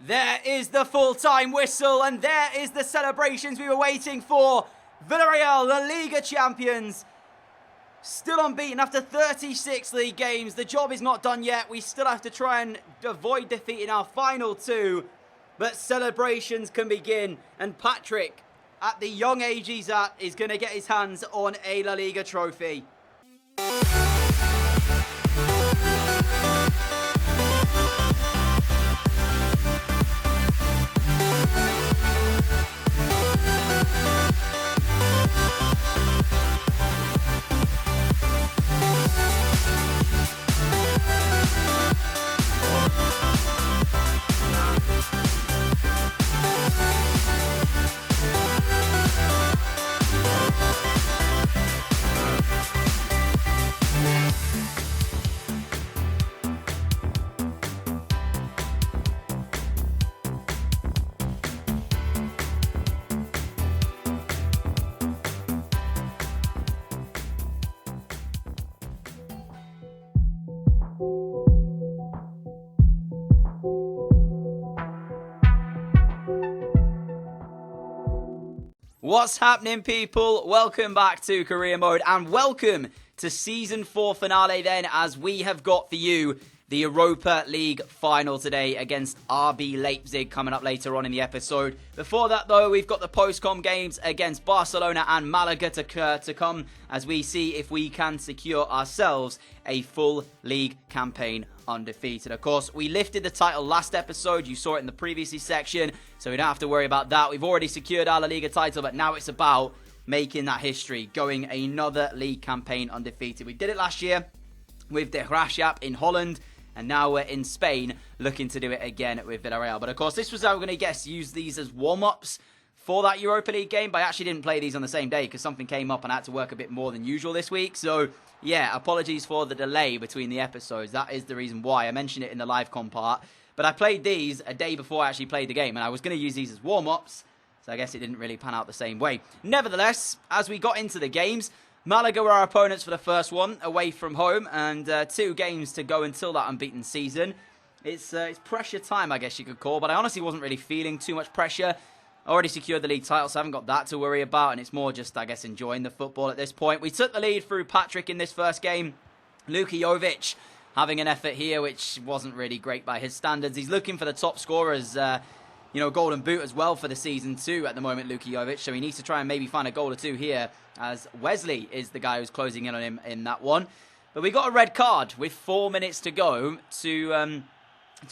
There is the full-time whistle, and there is the celebrations we were waiting for. Villarreal, the Liga champions, still unbeaten after 36 league games. The job is not done yet. We still have to try and avoid defeat in our final two. But celebrations can begin, and Patrick, at the young age he's at, is going to get his hands on a La Liga trophy. What's happening, people? Welcome back to Career Mode, and welcome to Season 4 finale then, as we have got for you the Europa League final today against RB Leipzig coming up later on in the episode. Before that, though, we've got the post-com games against Barcelona and Malaga to come, as we see if we can secure ourselves a full league campaign undefeated. Of course, we lifted the title last episode. You saw it in the previously section, so we don't have to worry about that. We've already secured our La Liga title, but now it's about making that history, going another league campaign undefeated. We did it last year with the Graafschap in Holland, and now we're in Spain looking to do it again with Villarreal. But of course, this was how we're going to use these as warm-ups for that Europa League game. But I actually didn't play these on the same day because something came up and I had to work a bit more than usual this week. So yeah, apologies for the delay between the episodes. That is the reason why. I mentioned it in the live com part. But I played these a day before I actually played the game, and I was going to use these as warm-ups. So I guess it didn't really pan out the same way. Nevertheless, as we got into the games, Malaga were our opponents for the first one, away from home, and 2 games to go until that unbeaten season. It's pressure time, I guess you could call, but I honestly wasn't really feeling too much pressure. I already secured the league title, so I haven't got that to worry about, and it's more just, I guess, enjoying the football at this point. We took the lead through Patrick in this first game. Luka Jovic having an effort here, which wasn't really great by his standards. He's looking for the top scorers, golden boot as well for the season too at the moment, Luka Jovic, so he needs to try and maybe find a goal or two here, as Wesley is the guy who's closing in on him in that one. But we got a red card with 4 minutes to go to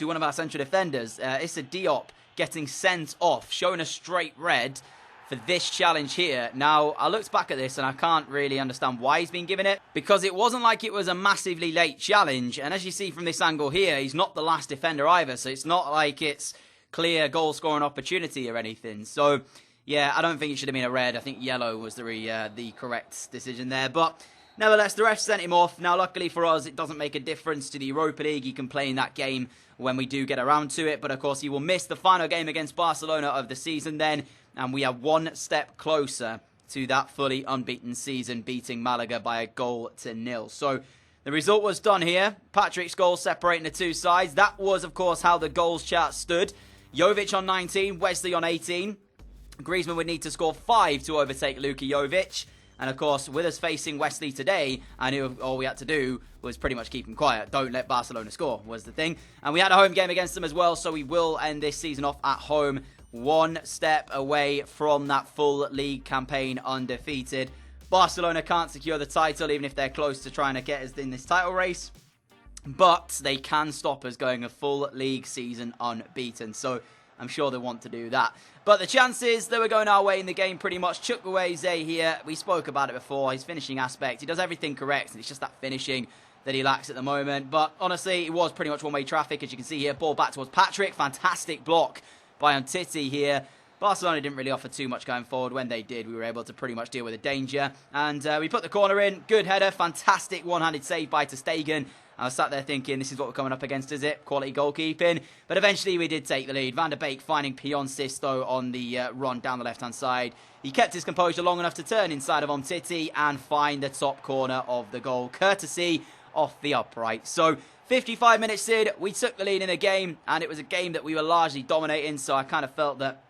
one of our central defenders. Issa Diop getting sent off, showing a straight red for this challenge here. Now, I looked back at this and I can't really understand why he's been given it, because it wasn't like it was a massively late challenge. And as you see from this angle here, he's not the last defender either, so it's not like it's clear goal scoring opportunity or anything. So yeah, I don't think it should have been a red. I think yellow was the correct decision there. But nevertheless, the ref sent him off. Now, luckily for us, it doesn't make a difference to the Europa League. He can play in that game when we do get around to it. But of course, he will miss the final game against Barcelona of the season then. And we are 1 step closer to that fully unbeaten season, beating Malaga by 1-0. So the result was done here. Patrick's goal separating the two sides. That was, of course, how the goals chart stood. Jovic on 19, Wesley on 18. Griezmann would need to score 5 to overtake Luka Jovic. And of course, with us facing Wesley today, I knew all we had to do was pretty much keep him quiet. Don't let Barcelona score, was the thing. And we had a home game against them as well, so we will end this season off at home, 1 step away from that full league campaign undefeated. Barcelona can't secure the title, even if they're close to trying to get us in this title race. But they can stop us going a full league season unbeaten. So I'm sure they want to do that. But the chances, they were going our way in the game pretty much. Chukwueze here, we spoke about it before, his finishing aspect. He does everything correct, and it's just that finishing that he lacks at the moment. But honestly, it was pretty much one-way traffic, as you can see here. Ball back towards Patrick. Fantastic block by Umtiti here. Barcelona didn't really offer too much going forward. When they did, we were able to pretty much deal with the danger. And we put the corner in. Good header. Fantastic one-handed save by ter Stegen. I was sat there thinking, this is what we're coming up against, is it? Quality goalkeeping. But eventually we did take the lead. Van der Beek finding Pion Sisto on the run down the left-hand side. He kept his composure long enough to turn inside of Umtiti and find the top corner of the goal, courtesy off the upright. So 55 minutes in, we took the lead in the game, and it was a game that we were largely dominating, so I kind of felt that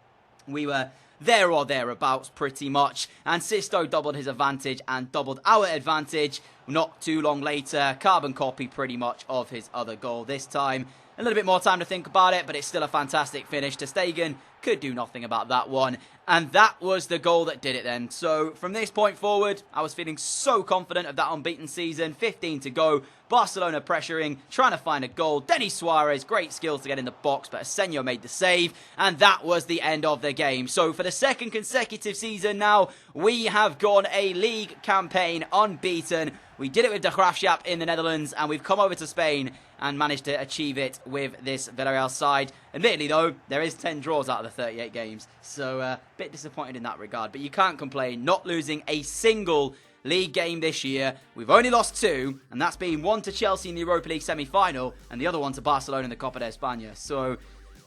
we were there or thereabouts pretty much. And Sisto doubled his advantage and doubled our advantage. Not too long later, carbon copy pretty much of his other goal this time. A little bit more time to think about it, but it's still a fantastic finish. Ter Stegen could do nothing about that one. And that was the goal that did it then. So from this point forward, I was feeling so confident of that unbeaten season. 15 to go. Barcelona pressuring, trying to find a goal. Denis Suarez, great skills to get in the box, but Asenio made the save. And that was the end of the game. So for the second consecutive season now, we have gone a league campaign unbeaten. We did it with the Graafschap in the Netherlands, and we've come over to Spain and managed to achieve it with this Villarreal side. Admittedly, though, there is 10 draws out of the 38 games, so a bit disappointed in that regard. But you can't complain, not losing a single league game this year. We've only lost 2, and that's been one to Chelsea in the Europa League semi-final, and the other one to Barcelona in the Copa de España. So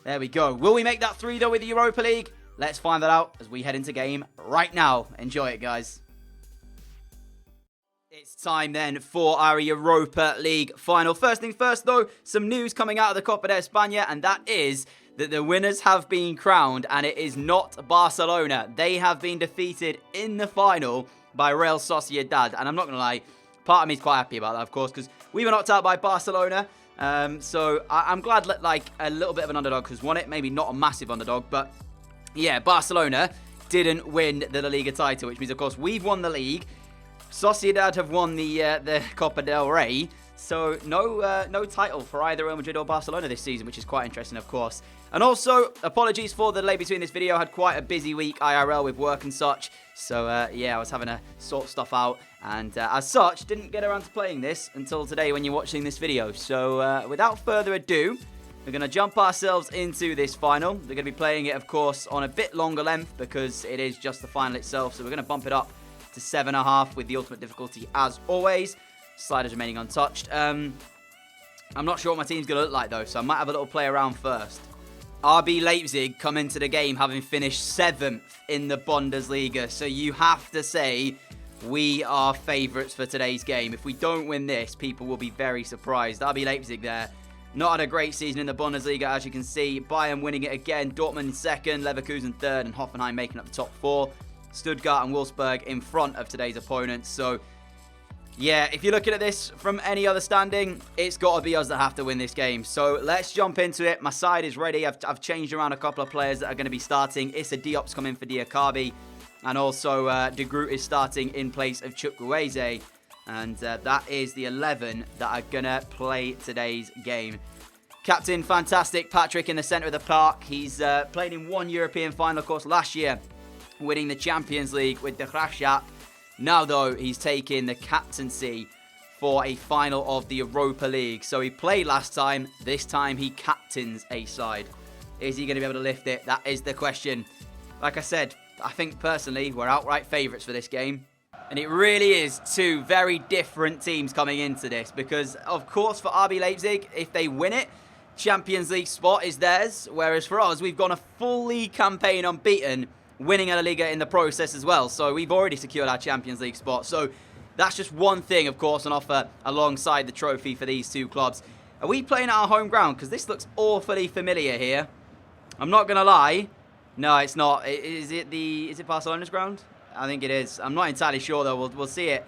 there we go. Will we make that 3, though, with the Europa League? Let's find that out as we head into game right now. Enjoy it, guys. It's time then for our Europa League final. First thing first though, some news coming out of the Copa de España, and that is that the winners have been crowned, and it is not Barcelona. They have been defeated in the final by Real Sociedad, and I'm not going to lie, part of me is quite happy about that, of course, because we were knocked out by Barcelona, so I'm glad that like a little bit of an underdog has won it, maybe not a massive underdog, but yeah, Barcelona didn't win the La Liga title, which means of course we've won the league. Sociedad have won the Copa del Rey, so no title for either Real Madrid or Barcelona this season, which is quite interesting, of course. And also, apologies for the delay between this video. I had quite a busy week IRL with work and such, so yeah, I was having to sort stuff out, and as such, didn't get around to playing this until today when you're watching this video. So without further ado, we're going to jump ourselves into this final. We're going to be playing it, of course, on a bit longer length because it is just the final itself, so we're going to bump it up to 7.5 with the ultimate difficulty as always. Sliders remaining untouched. I'm not sure what my team's going to look like though, so I might have a little play around first. RB Leipzig come into the game having finished 7th in the Bundesliga, so you have to say we are favourites for today's game. If we don't win this, people will be very surprised. RB Leipzig there, not had a great season in the Bundesliga, as you can see. Bayern winning it again, Dortmund 2nd, Leverkusen 3rd, and Hoffenheim making up the top 4. Stuttgart and Wolfsburg in front of today's opponents. So, yeah, if you're looking at this from any other standing, it's got to be us that have to win this game. So, let's jump into it. My side is ready. I've changed around a couple of players that are going to be starting. Issa Diop's come in for Diakabi. And also, De Groot is starting in place of Chukwueze. And that is the 11 that are going to play today's game. Captain, fantastic. Patrick in the centre of the park. He's played in one European final, of course, last year, winning the Champions League with the Graafschap. Now, though, he's taking the captaincy for a final of the Europa League. So he played last time. This time he captains a side. Is he going to be able to lift it? That is the question. Like I said, I think personally we're outright favourites for this game. And it really is 2 very different teams coming into this. Because, of course, for RB Leipzig, if they win it, Champions League spot is theirs. Whereas for us, we've gone a full league campaign unbeaten, winning a La Liga in the process as well. So we've already secured our Champions League spot. So that's just one thing, of course, on offer alongside the trophy for these 2 clubs. Are we playing at our home ground? Because this looks awfully familiar here. I'm not going to lie. No, it's not. Is it Barcelona's ground? I think it is. I'm not entirely sure, though. We'll see it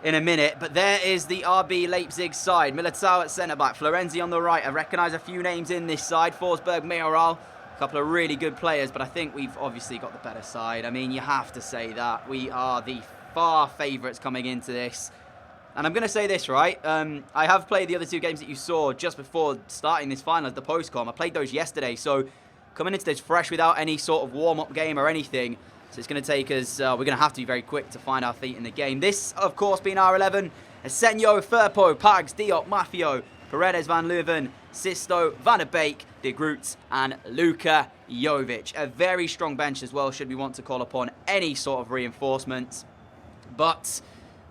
in a minute. But there is the RB Leipzig side. Militao at centre-back. Florenzi on the right. I recognise a few names in this side. Forsberg, Mayoral. A couple of really good players, but I think we've obviously got the better side. I mean, you have to say that. We are the far favourites coming into this. And I'm going to say this, right? I have played the other 2 games that you saw just before starting this final as the post-com. I played those yesterday, so coming into this fresh without any sort of warm-up game or anything. So it's going to take us, we're going to have to be very quick to find our feet in the game. This, of course, being our 11. Asenio, Firpo, Pags, Diop, Mafio, Paredes, Van Leuven, Sisto, Van der Beek, De Groot, and Luka Jovic. A very strong bench as well, should we want to call upon any sort of reinforcements. But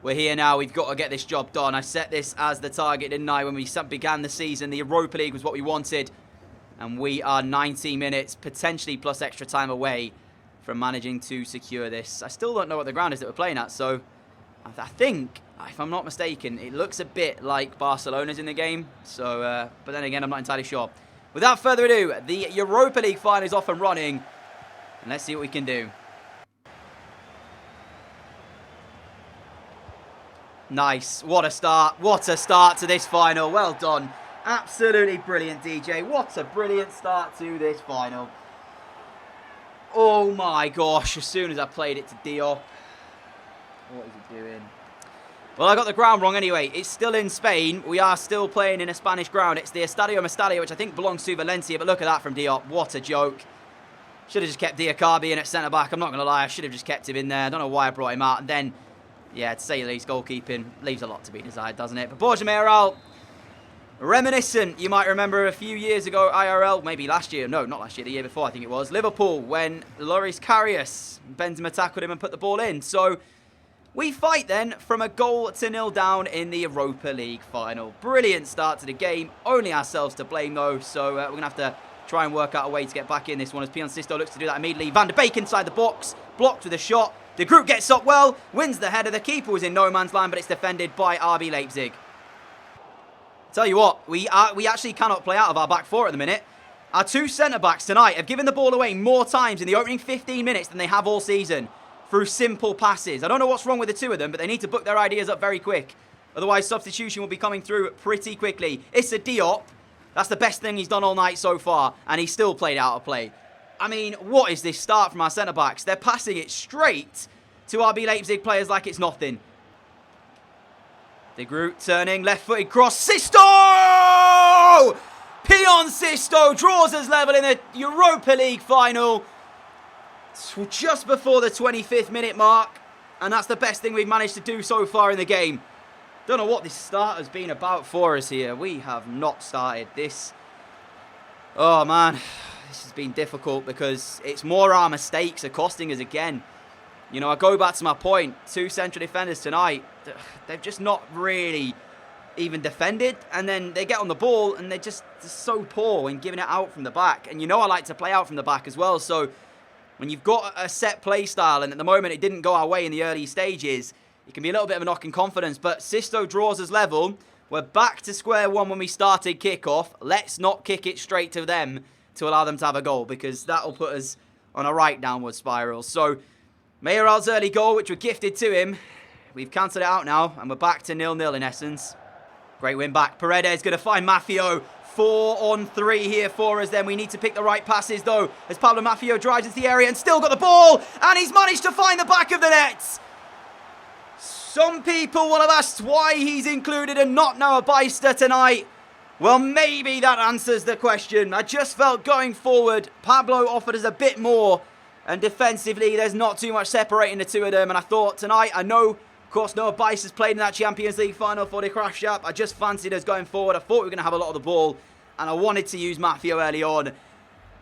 we're here now. We've got to get this job done. I set this as the target, didn't I, when we began the season. The Europa League was what we wanted. And we are 90 minutes, potentially plus extra time away from managing to secure this. I still don't know what the ground is that we're playing at, so I think, if I'm not mistaken, it looks a bit like Barcelona's in the game. So, but then again, I'm not entirely sure. Without further ado, the Europa League final is off and running. And let's see what we can do. Nice. What a start. What a start to this final. Well done. Absolutely brilliant, DJ. What a brilliant start to this final. Oh my gosh. As soon as I played it to Diop. What is he doing? Well, I got the ground wrong anyway. It's still in Spain. We are still playing in a Spanish ground. It's the Estadio Mestalla, which I think belongs to Valencia. But look at that from Diop. What a joke. Should have just kept Diakabi in at centre-back. I'm not going to lie. I should have just kept him in there. I don't know why I brought him out. And then, yeah, to say the least, goalkeeping leaves a lot to be desired, doesn't it? But Villarreal, reminiscent. You might remember a few years ago, IRL, maybe last year. No, not last year. The year before, I think it was. Liverpool, when Loris Karius, Benzema tackled him and put the ball in. So we fight then from a 0-0 down in the Europa League final. Brilliant start to the game. Only ourselves to blame, though. So we're going to have to try and work out a way to get back in this one as Pion Sisto looks to do that immediately. Van de Beek inside the box, blocked with a shot. The group gets up well, wins the header. The keeper was in no man's land, but it's defended by RB Leipzig. Tell you what, we actually cannot play out of our back four at the minute. Our two centre-backs tonight have given the ball away more times in the opening 15 minutes than they have all season through simple passes. I don't know what's wrong with the two of them, but they need to book their ideas up very quick. Otherwise, substitution will be coming through pretty quickly. Issa Diop. That's the best thing he's done all night so far, and he still played out of play. I mean, what is this start from our centre-backs? They're passing it straight to RB Leipzig players like it's nothing. De Groot turning, left-footed cross. Sisto! Pion Sisto draws us level in the Europa League final. Just before the 25th minute mark, and that's the best thing we've managed to do so far in the game. Don't know what this start has been about for us here. We have not started this. Oh man, this has been difficult because it's more our mistakes are costing us again. You know, I go back to my point. Two central defenders tonight, they've just not really even defended. And then they get on the ball and they're just so poor in giving it out from the back. And you know I like to play out from the back as well. So when you've got a set play style and at the moment it didn't go our way in the early stages, it can be a little bit of a knock in confidence, but Sisto draws us level. We're back to square one when we started kickoff. Let's not kick it straight to them to allow them to have a goal, because that'll put us on a right downward spiral. So, Villarreal's early goal, which were gifted to him, we've cancelled it out now, and we're back to 0-0 in essence. Great win back. Paredes going to find Mafio. 4-on-3 here for us then. We need to pick the right passes, though, as Pablo Mafio drives into the area and still got the ball, and he's managed to find the back of the net. Some people will have asked why he's included and not Noah Beister tonight. Well, maybe that answers the question. I just felt going forward, Pablo offered us a bit more. And defensively, there's not too much separating the two of them. And I thought tonight, I know, of course, Noah Beister's played in that Champions League final for the Graafschap. I just fancied us going forward. I thought we were going to have a lot of the ball. And I wanted to use Mafio early on.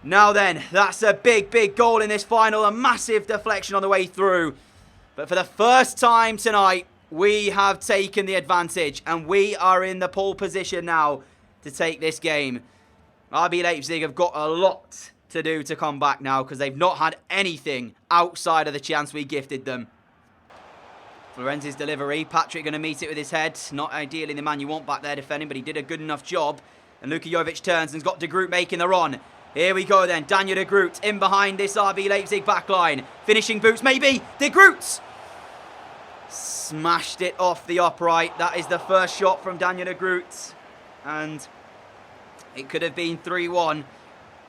Now then, that's a big, big goal in this final. A massive deflection on the way through. But for the first time tonight, we have taken the advantage and we are in the pole position now to take this game. RB Leipzig have got a lot to do to come back now because they've not had anything outside of the chance we gifted them. Florenzi's delivery. Patrick going to meet it with his head. Not ideally the man you want back there defending, but he did a good enough job. And Luka Jovic turns and's got De Groot making the run. Here we go then. Daniel De Groot in behind this RB Leipzig backline. Finishing boots maybe. De Groot! Smashed it off the upright. That is the first shot from Daniel De Groot. And it could have been 3-1.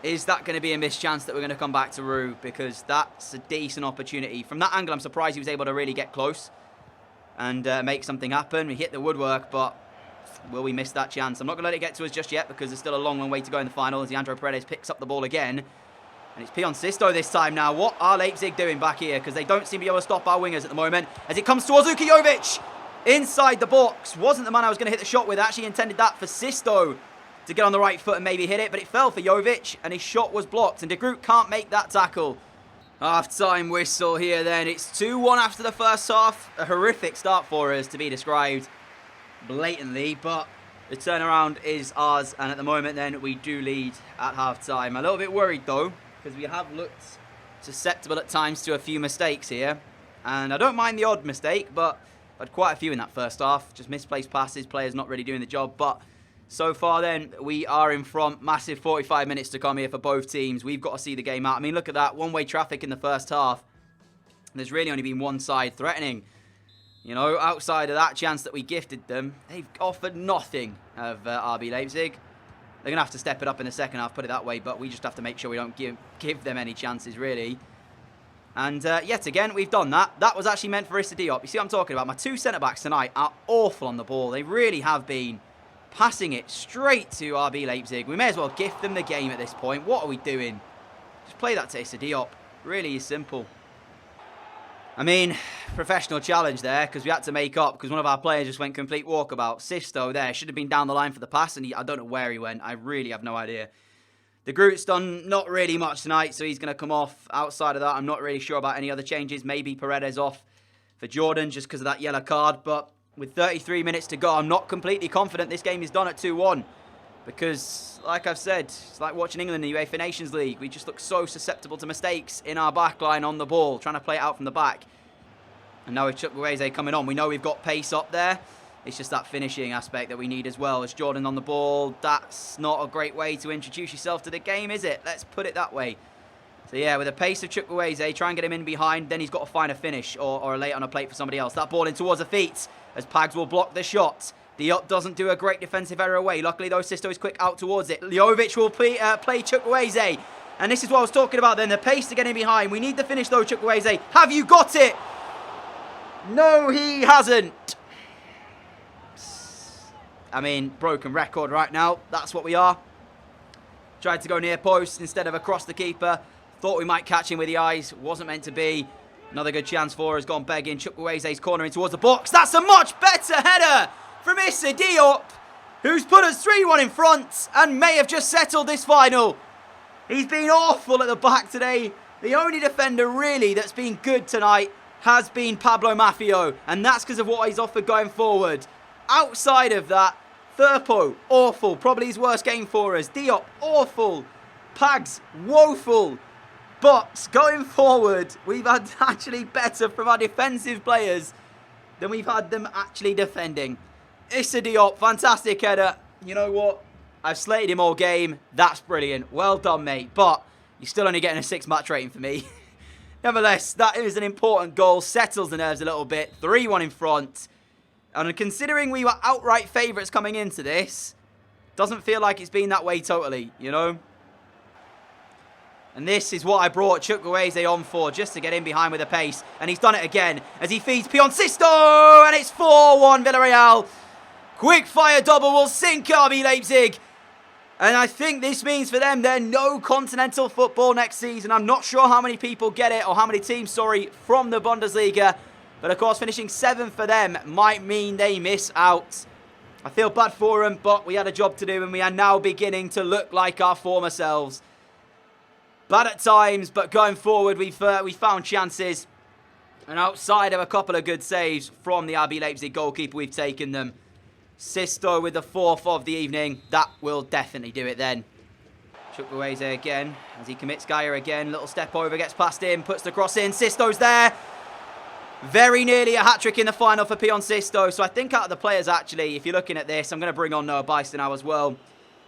Is that going to be a missed chance that we're going to come back to Rue? Because that's a decent opportunity. From that angle, I'm surprised he was able to really get close and make something happen. We hit the woodwork, but will we miss that chance? I'm not going to let it get to us just yet because there's still a long, long way to go in the final as Leandro Paredes picks up the ball again. And it's Pion Sisto this time now. What are Leipzig doing back here? Because they don't seem to be able to stop our wingers at the moment. As it comes towards Luka Jovic. Inside the box. Wasn't the man I was going to hit the shot with. I actually intended that for Sisto to get on the right foot and maybe hit it. But it fell for Jovic. And his shot was blocked. And De Groot can't make that tackle. Half-time whistle here then. It's 2-1 after the first half. A horrific start for us to be described blatantly. But the turnaround is ours. And at the moment then we do lead at half-time. A little bit worried though, because we have looked susceptible at times to a few mistakes here. And I don't mind the odd mistake, but Had quite a few in that first half. Just misplaced passes, players not really doing the job. But so far then, we are in front. Massive 45 minutes to come here for both teams. We've got to see the game out. I mean, look at that. One-way traffic in the first half. There's really only been one side threatening. You know, outside of that chance that we gifted them, they've offered nothing of RB Leipzig. They're going to have to step it up in the second half, put it that way. But we just have to make sure we don't give them any chances, really. And yet again, we've done that. That was actually meant for Issa Diop. You see what I'm talking about? My two centre-backs tonight are awful on the ball. They really have been passing it straight to RB Leipzig. We may as well gift them the game at this point. What are we doing? Just play that to Issa Diop. Really is simple. I mean, professional challenge there because we had to make up because one of our players just went complete walkabout. Sisto there should have been down the line for the pass and I don't know where he went. I really have no idea. The Groot's done not really much tonight, so he's going to come off. Outside of that, I'm not really sure about any other changes. Maybe Paredes off for Jordan just because of that yellow card. But with 33 minutes to go, I'm not completely confident this game is done at 2-1. Because, like I've said, it's like watching England in the UEFA Nations League. We just look so susceptible to mistakes in our backline on the ball, trying to play it out from the back. And now with Chukwueze coming on, we know we've got pace up there. It's just that finishing aspect that we need as well. As Jordan on the ball, that's not a great way to introduce yourself to the game, is it? Let's put it that way. So yeah, with the pace of Chukwueze, try and get him in behind, then he's got to find a finish or a lay on a plate for somebody else. That ball in towards the feet as Pags will block the shot. Diop doesn't do a great defensive error away. Luckily, though, Sisto is quick out towards it. Jovic will play Chukwueze. And this is what I was talking about then, the pace to get in behind. We need the finish, though, Chukwueze. Have you got it? No, he hasn't. I mean, broken record right now. That's what we are. Tried to go near post instead of across the keeper. Thought we might catch him with the eyes. Wasn't meant to be. Another good chance for us. Gone begging. Chukwueze's cornering towards the box. That's a much better header from Issa Diop, who's put us 3-1 in front and may have just settled this final. He's been awful at the back today. The only defender really that's been good tonight has been Pablo Maffio, and that's because of what he's offered going forward. Outside of that, Thurpo, awful. Probably his worst game for us. Diop, awful. Pags, woeful. But going forward, we've had actually better from our defensive players than we've had them actually defending. Issa Diop, fantastic header. You know what? I've slated him all game. That's brilliant. Well done, mate. But you're still only getting a 6 match rating for me. Nevertheless, that is an important goal. Settles the nerves a little bit. 3-1 in front. And considering we were outright favourites coming into this, doesn't feel like it's been that way totally, you know? And this is what I brought Chukwueze on for, just to get in behind with the pace. And he's done it again as he feeds Pion Sisto. And it's 4-1 Villarreal. Quick fire double will sink RB Leipzig. And I think this means for them, they're no continental football next season. I'm not sure how many people get it, or how many teams, from the Bundesliga. But of course, finishing 7th for them might mean they miss out. I feel bad for them, but we had a job to do, and we are now beginning to look like our former selves. Bad at times, but going forward, we found chances. And outside of a couple of good saves from the RB Leipzig goalkeeper, we've taken them. Sisto with the 4th of the evening. That will definitely do it then. Chukwueze again, as he commits Gaia again. Little step over, gets past him, puts the cross in. Sisto's there. Very nearly a hat-trick in the final for Pion Sisto. So I think out of the players, actually, if you're looking at this, I'm going to bring on Noah Bison now as well.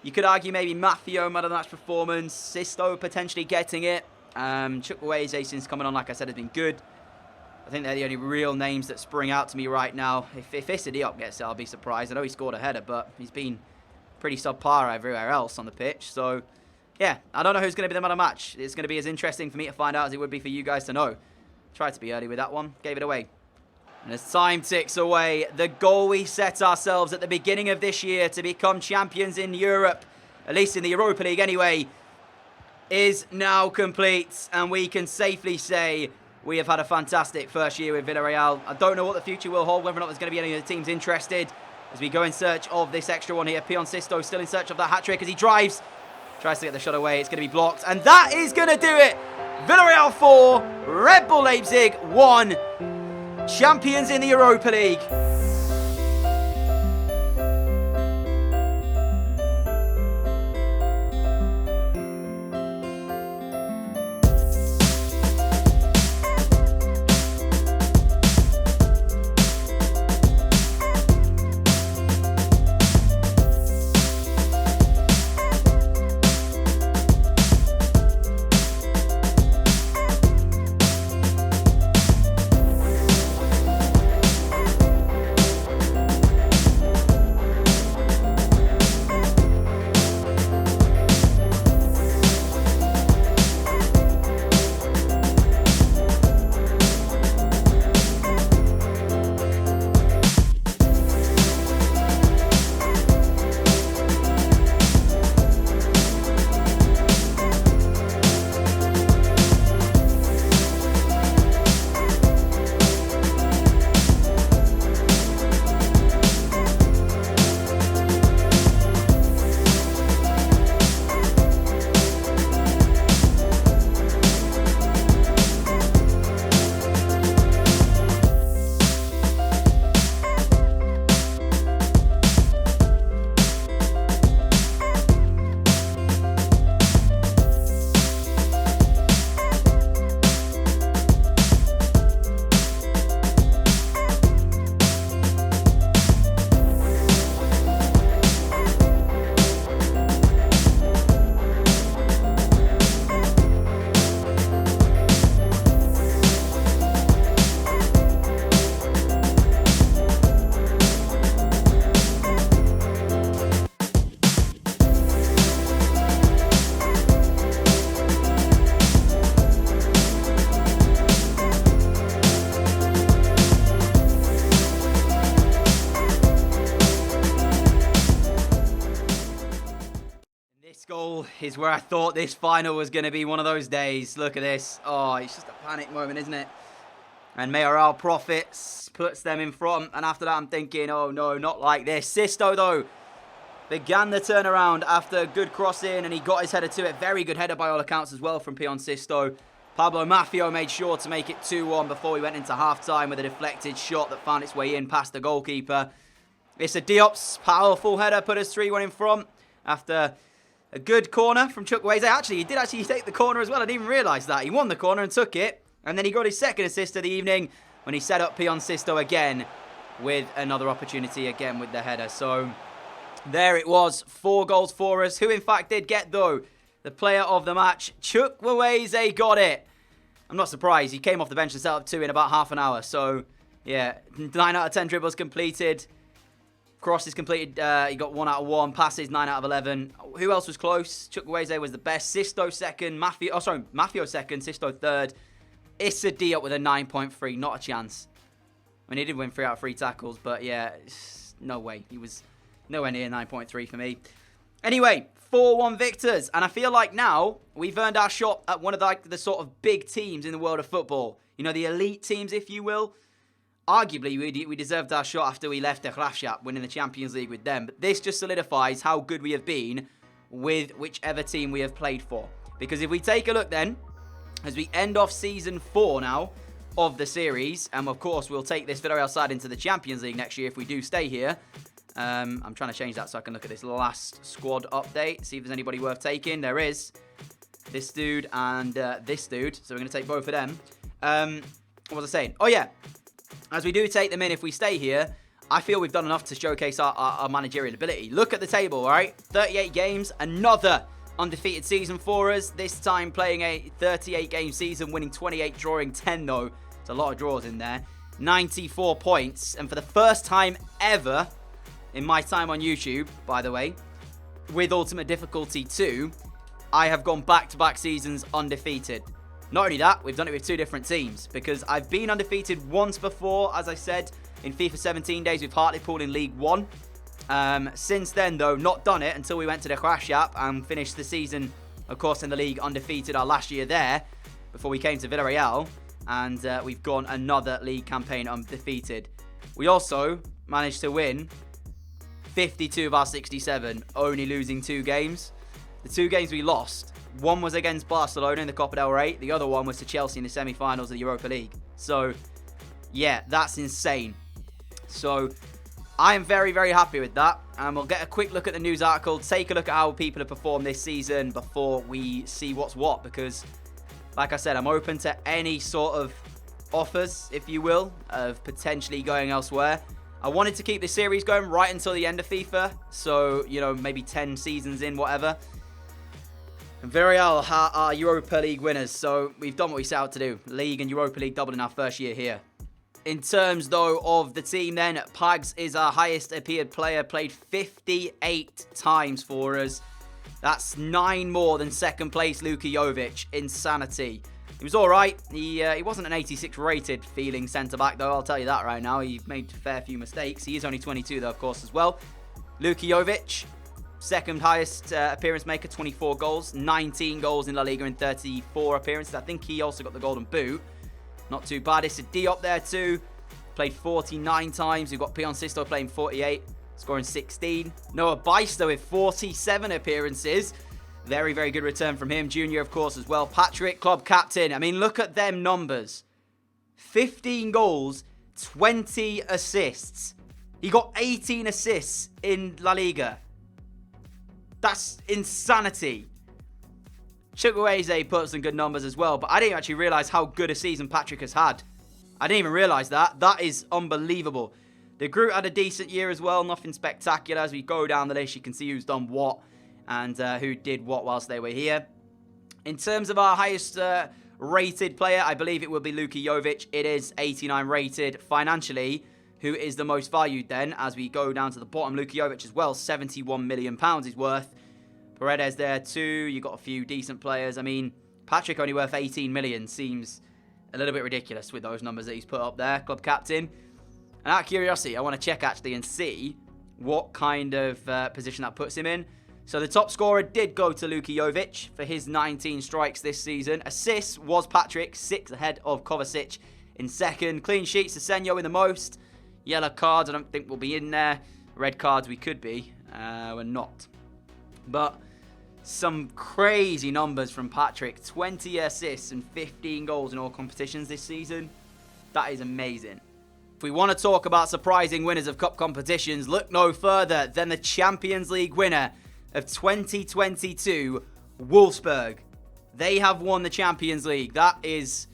You could argue maybe Maffio, man of the match performance. Sisto potentially getting it. Chukwueze, since coming on, like I said, has been good. I think they're the only real names that spring out to me right now. If Issa Diop gets it, I'll be surprised. I know he scored a header, but he's been pretty subpar everywhere else on the pitch. So, yeah, I don't know who's going to be the man of the match. It's going to be as interesting for me to find out as it would be for you guys to know. Tried to be early with that one. Gave it away. And as time ticks away, the goal we set ourselves at the beginning of this year to become champions in Europe, at least in the Europa League anyway, is now complete. And we can safely say we have had a fantastic first year with Villarreal. I don't know what the future will hold, whether or not there's going to be any of the teams interested as we go in search of this extra one here. Pion Sisto still in search of that hat-trick as he drives. Tries to get the shot away. It's going to be blocked. And that is going to do it. Villarreal 4, Red Bull Leipzig 1. Champions in the Europa League. is where I thought this final was going to be one of those days. Look at this. Oh, it's just a panic moment, isn't it? And Villarreal profits, puts them in front. And after that, I'm thinking, oh no, not like this. Sisto, though, began the turnaround after a good cross in, and he got his header to it. Very good header by all accounts as well from Pion Sisto. Pablo Maffio made sure to make it 2-1 before we went into half-time with a deflected shot that found its way in past the goalkeeper. Issa Diop's powerful header put us 3-1 in front after a good corner from Chukwueze. Actually, he did actually take the corner as well. I didn't even realise that. He won the corner and took it. And then he got his second assist of the evening when he set up Pion Sisto again with another opportunity again with the header. So there it was. 4 goals for us. Who in fact did get, though, the player of the match. Chukwueze got it. I'm not surprised. He came off the bench and set up 2 in about half an hour. So, yeah, 9 out of 10 dribbles completed. Crosses completed. He got 1 out of 1. Passes, 9 out of 11. Who else was close? Chukwueze was the best. Sisto second. Maffio second. Sisto third. Issa Diop with a 9.3. Not a chance. I mean, he did win 3 out of 3 tackles. But, yeah, no way. He was nowhere near 9.3 for me. Anyway, 4-1 victors. And I feel like now we've earned our shot at one of the sort of big teams in the world of football. You know, the elite teams, if you will. Arguably, we deserved our shot after we left the Graafschap, winning the Champions League with them. But this just solidifies how good we have been with whichever team we have played for. Because if we take a look then, as we end off Season 4 now of the series, and of course we'll take this Villarreal side into the Champions League next year if we do stay here. I'm trying to change that so I can look at this last squad update, see if there's anybody worth taking. There is. This dude and this dude. So we're going to take both of them. What was I saying? Oh, yeah. As we do take them in, if we stay here, I feel we've done enough to showcase our managerial ability. Look at the table, all right? 38 games. Another undefeated season for us. This time playing a 38-game season, winning 28, drawing 10, though. There's a lot of draws in there. 94 points. And for the first time ever in my time on YouTube, by the way, with Ultimate Difficulty 2, I have gone back-to-back seasons undefeated. Not only that, we've done it with 2 different teams, because I've been undefeated once before, as I said, in FIFA 17 days with Hartlepool in League 1. Since then, though, not done it until we went to the Graafschap and finished the season, of course, in the league undefeated our last year there, before we came to Villarreal, and we've gone another league campaign undefeated. We also managed to win 52 of our 67, only losing 2 games. The 2 games we lost, one was against Barcelona in the Copa del Rey, the other one was to Chelsea in the semi-finals of the Europa League. So, yeah, that's insane. So, I am very, very happy with that. And we'll get a quick look at the news article, take a look at how people have performed this season before we see what's what. Because, like I said, I'm open to any sort of offers, if you will, of potentially going elsewhere. I wanted to keep this series going right until the end of FIFA. So, you know, maybe 10 seasons in, whatever. And Villarreal are Europa League winners. So, we've done what we set out to do. League and Europa League doubled in our first year here. In terms, though, of the team then, Pags is our highest appeared player. Played 58 times for us. That's 9 more than second place Luka Jovic. Insanity. He was all right. He wasn't an 86 rated feeling centre-back, though. I'll tell you that right now. He made a fair few mistakes. He is only 22, though, of course, as well. Luka Jovic, second highest appearance maker, 24 goals. 19 goals in La Liga in 34 appearances. I think he also got the golden boot. Not too bad. Issa Diop there, too. Played 49 times. We've got Pion Sisto playing 48, scoring 16. Noah Beister with 47 appearances. Very, very good return from him. Junior, of course, as well. Patrick, club captain. I mean, look at them numbers. 15 goals, 20 assists. He got 18 assists in La Liga. That's insanity. Chukwueze put some good numbers as well, but I didn't actually realise how good a season Patrick has had. I didn't even realise that. That is unbelievable. The group had a decent year as well. Nothing spectacular. As we go down the list, you can see who's done what and who did what whilst they were here. In terms of our highest rated player, I believe it will be Luka Jovic. It is 89 rated. Financially, who is the most valued then? As we go down to the bottom, Luka Jovic as well, £71 million is worth. Paredes there too. You got a few decent players. I mean, Patrick only worth 18 million seems a little bit ridiculous with those numbers that he's put up there. Club captain. And out of curiosity, I want to check actually and see what kind of position that puts him in. So the top scorer did go to Luka Jovic for his 19 strikes this season. Assists was Patrick, 6 ahead of Kovacic in second. Clean sheets, Asenio in the most. Yellow cards, I don't think will be in there. Red cards, we could be. We're not. But some crazy numbers from Patrick. 20 assists and 15 goals in all competitions this season. That is amazing. If we want to talk about surprising winners of cup competitions, look no further than the Champions League winner of 2022, Wolfsburg. They have won the Champions League. That is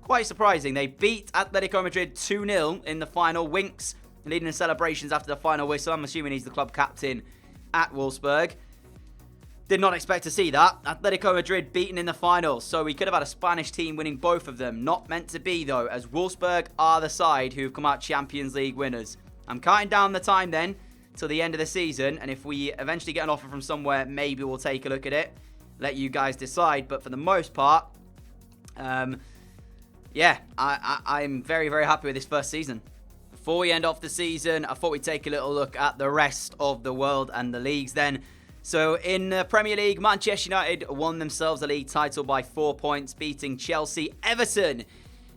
quite surprising. They beat Atletico Madrid 2-0 in the final. Winks leading the celebrations after the final whistle. I'm assuming he's the club captain at Wolfsburg. Did not expect to see that. Atletico Madrid beaten in the final, so we could have had a Spanish team winning both of them. Not meant to be, though, as Wolfsburg are the side who've come out Champions League winners. I'm counting down the time then till the end of the season, and if we eventually get an offer from somewhere, maybe we'll take a look at it. Let you guys decide, but for the most part, yeah, I'm very, very happy with this first season. Before we end off the season, I thought we'd take a little look at the rest of the world and the leagues then. So in the Premier League, Manchester United won themselves a league title by 4 points, beating Chelsea. Everton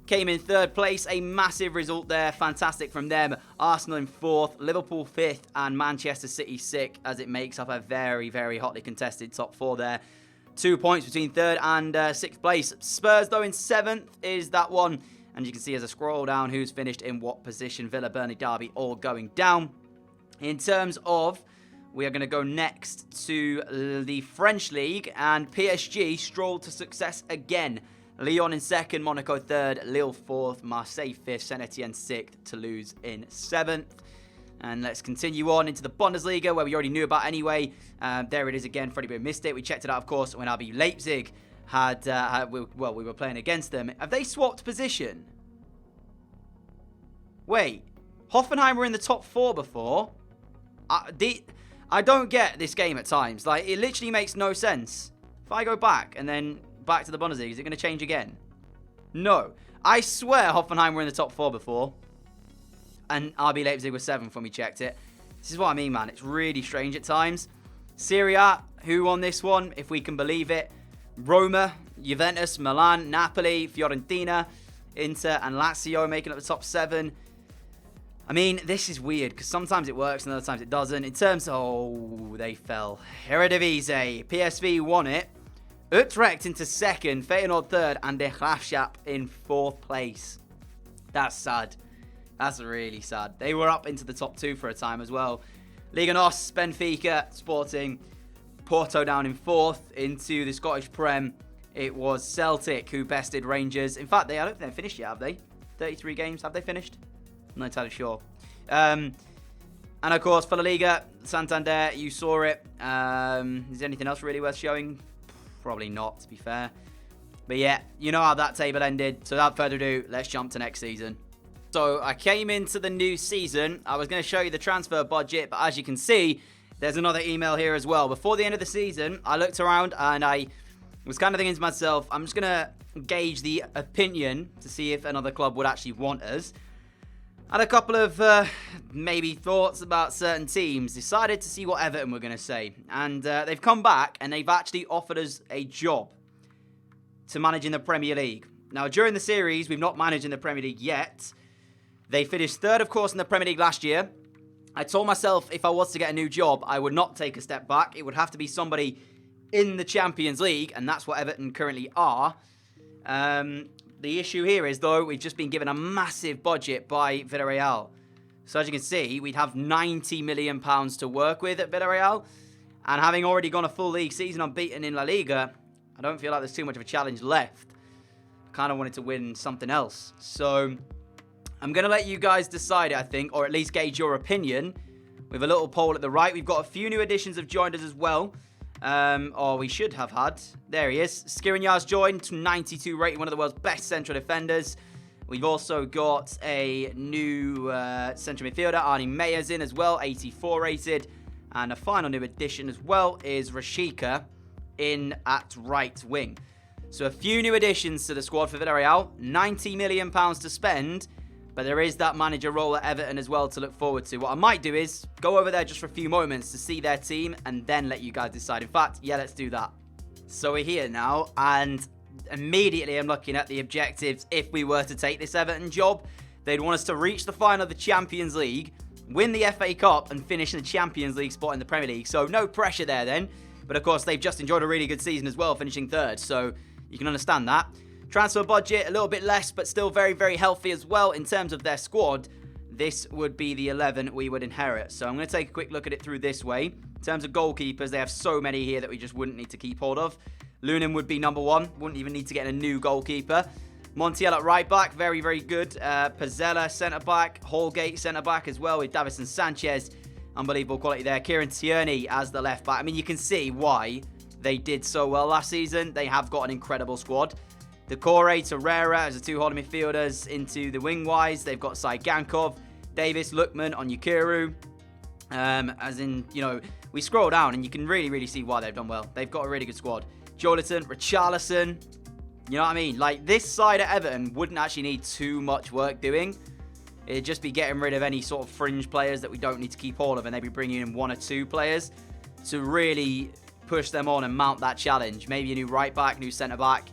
came in third place, a massive result there, fantastic from them. Arsenal in fourth, Liverpool fifth, and Manchester City sixth, as it makes up a very, very hotly contested top four there. 2 points between third and sixth place. Spurs, though, in seventh is that one. And you can see as I scroll down who's finished in what position. Villa, Burnley, Derby all going down. In terms of, we are going to go next to the French League. And PSG strolled to success again. Lyon in second, Monaco third, Lille fourth, Marseille fifth, Saint-Etienne sixth, Toulouse in seventh. And let's continue on into the Bundesliga, where we already knew about anyway. There it is again. Freddie Boom missed it. We checked it out, of course, when RB Leipzig we were playing against them. Have they swapped position? Wait, Hoffenheim were in the top four before. I don't get this game at times. Like, it literally makes no sense. If I go back and then back to the Bundesliga, is it going to change again? No. I swear Hoffenheim were in the top four before. And RB Leipzig was seventh when we checked it. This is what I mean, man. It's really strange at times. Serie A, who won this one, if we can believe it? Roma, Juventus, Milan, Napoli, Fiorentina, Inter, and Lazio making up the top seven. I mean, this is weird, because sometimes it works and other times it doesn't. In terms of... Oh, they fell. Eredivisie. PSV won it. Utrecht into second, Feyenoord third, and De Graafschap in fourth place. That's sad. That's really sad. They were up into the top two for a time as well. Liga NOS, Benfica, Sporting, Porto down in fourth. Into the Scottish Prem, it was Celtic who bested Rangers. In fact, I don't think they've finished yet, have they? 33 games, have they finished? I'm not entirely sure. And of course, for La Liga, Santander, you saw it. Is there anything else really worth showing? Probably not, to be fair. But yeah, you know how that table ended. So without further ado, let's jump to next season. So I came into the new season. I was going to show you the transfer budget, but as you can see, there's another email here as well. Before the end of the season, I looked around and I was kind of thinking to myself, I'm just going to gauge the opinion to see if another club would actually want us. Had a couple of maybe thoughts about certain teams. Decided to see what Everton were going to say. And they've come back and they've actually offered us a job to manage in the Premier League. Now, during the series, we've not managed in the Premier League yet. They finished third, of course, in the Premier League last year. I told myself if I was to get a new job, I would not take a step back. It would have to be somebody in the Champions League, and that's what Everton currently are. The issue here is, though, we've just been given a massive budget by Villarreal. So as you can see, we'd have £90 million to work with at Villarreal. And having already gone a full league season unbeaten in La Liga, I don't feel like there's too much of a challenge left. I kind of wanted to win something else. So I'm going to let you guys decide, I think, or at least gauge your opinion with a little poll at the right. We've got a few new additions have joined us as well. Or we should have had. There he is. Skriniar's joined, 92 rating, one of the world's best central defenders. We've also got a new central midfielder, Arnie Meyers, in as well, 84 rated. And a final new addition as well is Rashika in at right wing. So a few new additions to the squad for Villarreal. £90 million to spend. But there is that manager role at Everton as well to look forward to. What I might do is go over there just for a few moments to see their team and then let you guys decide. In fact, yeah, let's do that. So we're here now, and immediately I'm looking at the objectives if we were to take this Everton job. They'd want us to reach the final of the Champions League, win the FA Cup, and finish in the Champions League spot in the Premier League. So no pressure there then. But of course, they've just enjoyed a really good season as well, finishing third. So you can understand that. Transfer budget, a little bit less, but still very, very healthy as well in terms of their squad. This would be the 11 we would inherit. So I'm going to take a quick look at it through this way. In terms of goalkeepers, they have so many here that we just wouldn't need to keep hold of. Lunin would be number 1. Wouldn't even need to get a new goalkeeper. Montiel at right back, very, very good. Pizzella centre back. Holgate centre back as well with Davison Sanchez. Unbelievable quality there. Kieran Tierney as the left back. I mean, you can see why they did so well last season. They have got an incredible squad. Decore, Torreira as the two holding midfielders into the wing-wise. They've got Saigankov, Davis, Lookman, Onyekuru. As in, you know, we scroll down and you can really, really see why they've done well. They've got a really good squad. Jolinton, Richarlison. You know what I mean? Like, this side at Everton wouldn't actually need too much work doing. It'd just be getting rid of any sort of fringe players that we don't need to keep hold of, and they'd be bringing in 1 or 2 players to really push them on and mount that challenge. Maybe a new right back, new centre back,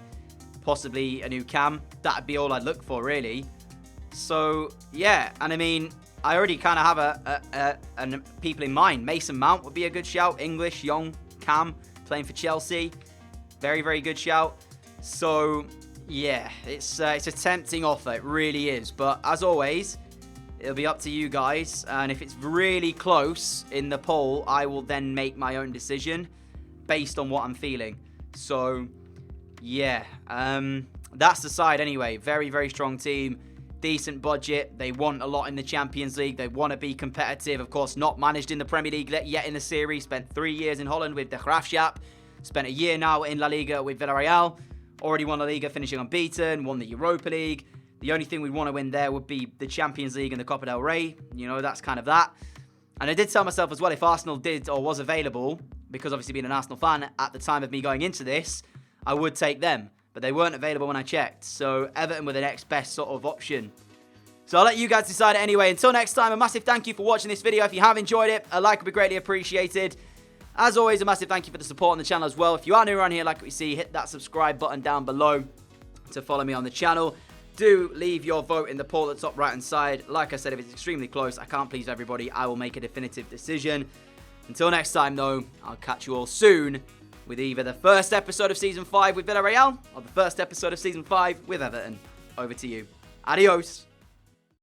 possibly a new cam. That'd be all I'd look for, really. So, yeah. And I mean, I already kind of have people in mind. Mason Mount would be a good shout. English, young, cam, playing for Chelsea. Very, very good shout. So, yeah, it's a tempting offer. It really is. But as always, it'll be up to you guys. And if it's really close in the poll, I will then make my own decision based on what I'm feeling. So, yeah, that's the side anyway. Very, very strong team. Decent budget. They want a lot in the Champions League. They want to be competitive. Of course, not managed in the Premier League yet in the series. Spent 3 years in Holland with the Graafschap. Spent a year now in La Liga with Villarreal. Already won La Liga, finishing unbeaten. Won the Europa League. The only thing we'd want to win there would be the Champions League and the Copa del Rey. You know, that's kind of that. And I did tell myself as well, if Arsenal did or was available, because obviously being an Arsenal fan at the time of me going into this, I would take them. But they weren't available when I checked. So Everton were the next best sort of option. So I'll let you guys decide it anyway. Until next time, a massive thank you for watching this video. If you have enjoyed it, a like would be greatly appreciated. As always, a massive thank you for the support on the channel as well. If you are new around here, like what you see, hit that subscribe button down below to follow me on the channel. Do leave your vote in the poll at the top right hand side. Like I said, if it's extremely close, I can't please everybody. I will make a definitive decision. Until next time, though, I'll catch you all soon with either the first episode of Season 5 with Villarreal or the first episode of Season 5 with Everton. Over to you. Adios.